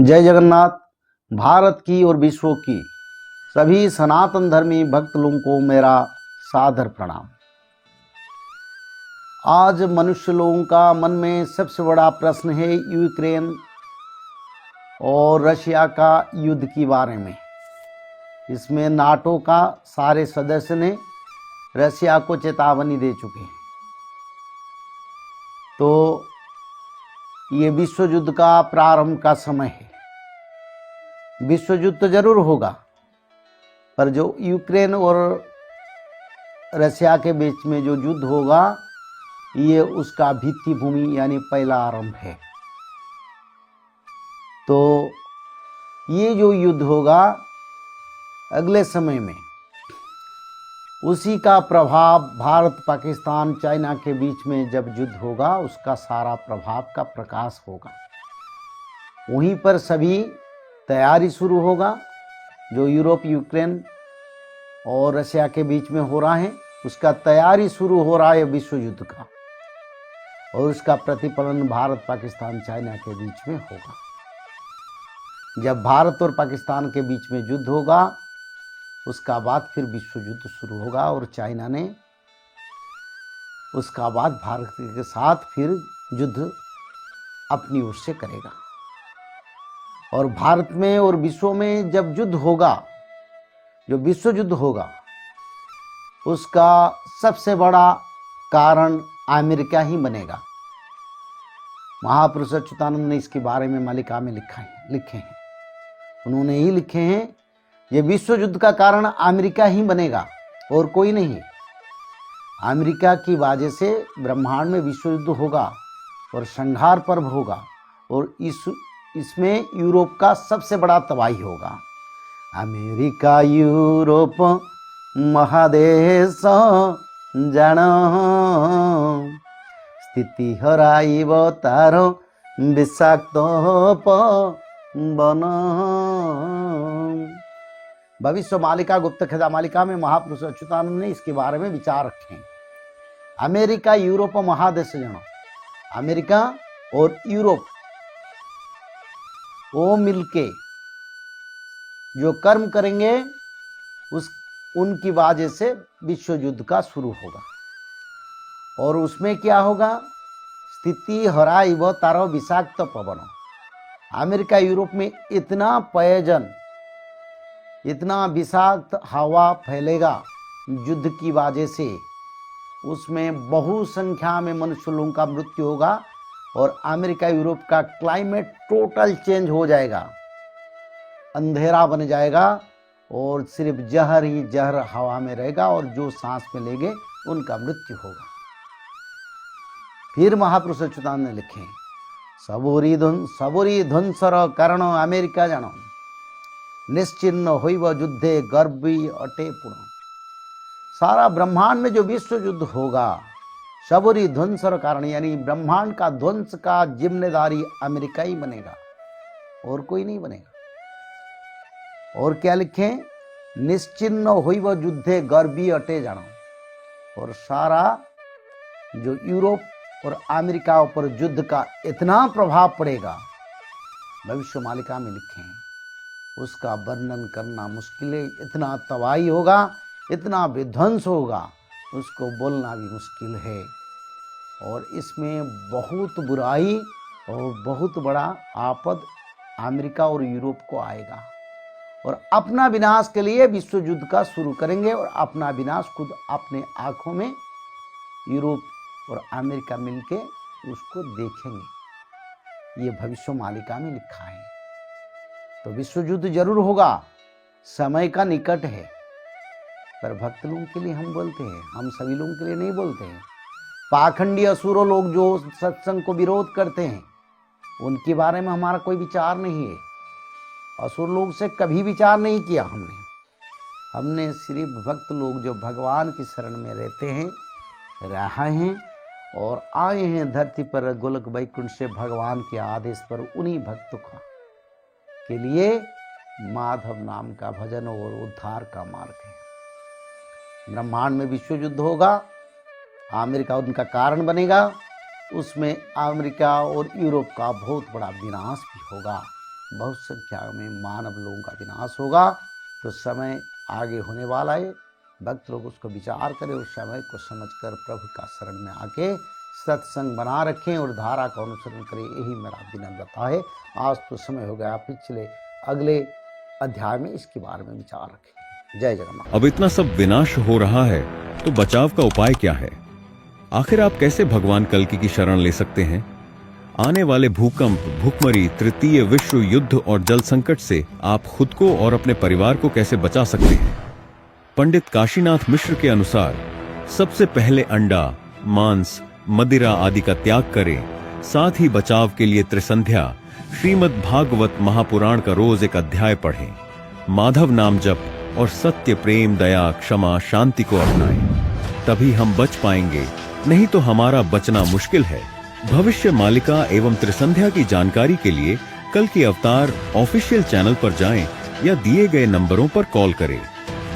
जय जगन्नाथ। भारत की और विश्व की सभी सनातन धर्मी भक्त लोगों को मेरा सादर प्रणाम। आज मनुष्य लोगों का मन में सबसे बड़ा प्रश्न है यूक्रेन और रशिया का युद्ध के बारे में। इसमें नाटो का सारे सदस्य ने रशिया को चेतावनी दे चुके हैं। तो ये विश्व युद्ध का प्रारंभ का समय है। विश्व युद्ध तो जरूर होगा, पर जो यूक्रेन और रशिया के बीच में जो युद्ध होगा ये उसका भित्ति भूमि यानी पहला आरंभ है। तो ये जो युद्ध होगा अगले समय में उसी का प्रभाव भारत पाकिस्तान चाइना के बीच में जब युद्ध होगा उसका सारा प्रभाव का प्रकाश होगा। वहीं पर सभी तैयारी शुरू होगा। जो यूरोप यूक्रेन और रशिया के बीच में हो रहा है उसका तैयारी शुरू हो रहा है विश्व युद्ध का, और उसका प्रतिफलन भारत पाकिस्तान चाइना के बीच में होगा। जब भारत और पाकिस्तान के बीच में युद्ध होगा उसका बाद फिर विश्व युद्ध शुरू होगा, और चाइना ने उसका बाद भारत के साथ फिर युद्ध अपनी ओर से करेगा। और भारत में और विश्व में जब युद्ध होगा, जो विश्व युद्ध होगा उसका सबसे बड़ा कारण अमेरिका ही बनेगा। महापुरुष अच्युतानंद ने इसके बारे में मालिका में लिखे हैं। उन्होंने ही लिखे हैं ये विश्व युद्ध का कारण अमेरिका ही बनेगा और कोई नहीं। अमेरिका की वजह से ब्रह्मांड में विश्व युद्ध होगा और संहार पर्व होगा, और इसमें यूरोप का सबसे बड़ा तबाही होगा। अमेरिका यूरोप महादेश जान स्थिति हराइब तार विषाक्त पवन। भविष्य मालिका गुप्त खजा मालिका में महापुरुष अच्युतानंद ने इसके बारे में विचार रखे हैं। अमेरिका यूरोप महादेश जानो, अमेरिका और यूरोप वो मिलके जो कर्म करेंगे उनकी वजह से विश्व युद्ध का शुरू होगा। और उसमें क्या होगा? स्थिति हराइब तारो विषाक्त पवन। अमेरिका यूरोप में इतना पॉइजन, इतना विषाक्त हवा फैलेगा युद्ध की वजह से, उसमें बहु संख्या में मनुष्य लोगों का मृत्यु होगा, और अमेरिका यूरोप का क्लाइमेट टोटल चेंज हो जाएगा, अंधेरा बन जाएगा, और सिर्फ जहर ही जहर हवा में रहेगा, और जो सांस में लेंगे उनका मृत्यु होगा। फिर महापुरुष अच्युतानंद ने लिखे सबोरी ध्वंसर कारण अमेरिका जानो निश्चिन्न होइब युद्धे गर्भी अटे पुण। सारा ब्रह्मांड में जो विश्व युद्ध होगा सबोरी ध्वंसर कारण यानी ब्रह्मांड का ध्वंस का जिम्मेदारी अमेरिका ही बनेगा और कोई नहीं बनेगा। और क्या लिखे? निश्चिन्न होइब युद्धे गर्भी अटे जानो। और सारा जो यूरोप और अमेरिका पर युद्ध का इतना प्रभाव पड़ेगा, भविष्य मालिका में लिखे हैं, उसका वर्णन करना मुश्किल है। इतना तबाही होगा, इतना विध्वंस होगा, उसको बोलना भी मुश्किल है। और इसमें बहुत बुराई और बहुत बड़ा आपद अमेरिका और यूरोप को आएगा, और अपना विनाश के लिए विश्व युद्ध का शुरू करेंगे, और अपना विनाश खुद अपने आंखों में यूरोप और अमेरिका मिलके उसको देखेंगे। ये भविष्य मालिका में लिखा है। तो विश्व युद्ध जरूर होगा, समय का निकट है, पर भक्त लोगों के लिए हम बोलते हैं, हम सभी लोगों के लिए नहीं बोलते हैं। पाखंडी असुरों लोग जो सत्संग को विरोध करते हैं उनके बारे में हमारा कोई विचार नहीं है। असुर लोग से कभी विचार नहीं किया हमने सिर्फ भक्त लोग जो भगवान की शरण में रहते हैं, रहे हैं और आए हैं धरती पर गोलक वैकुंठ से भगवान के आदेश पर, उन्हीं भक्तों के लिए माधव नाम का भजन और उद्धार का मार्ग है। ब्रह्मांड में विश्व युद्ध होगा, अमेरिका उनका कारण बनेगा, उसमें अमेरिका और यूरोप का बहुत बड़ा विनाश भी होगा। बहुत संख्या में मानव लोगों का विनाश होगा। तो समय आगे होने वाला है, भक्त लोग उसको विचार करें, उस समय को समझकर प्रभु का शरण में आके सत्संग बना रखें और धारा का अनुसरण करें, यही मेरा विनम्रता है। आज तो समय हो गया, पिछले अगले अध्याय में इसके बारे में विचार रखें। जय जगन्नाथ। अब इतना सब विनाश हो रहा है तो बचाव का उपाय क्या है? आखिर आप कैसे भगवान कल्कि की शरण ले सकते हैं? आने वाले भूकंप, भूखमरी, तृतीय विश्व युद्ध और जल संकट से आप खुद को और अपने परिवार को कैसे बचा सकते हैं? पंडित काशीनाथ मिश्र के अनुसार सबसे पहले अंडा, मांस, मदिरा आदि का त्याग करें। साथ ही बचाव के लिए त्रिसंध्या, श्रीमद् भागवत महापुराण का रोज एक अध्याय पढ़ें। माधव नाम जप और सत्य, प्रेम, दया, क्षमा, शांति को अपनाएं। तभी हम बच पाएंगे, नहीं तो हमारा बचना मुश्किल है। भविष्य मालिका एवं त्रिसंध्या की जानकारी के लिए कल्कि अवतार ऑफिशियल चैनल पर जाएं या दिए गए नंबरों पर कॉल करें।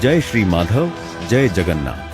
जय श्री माधव, जय जगन्नाथ।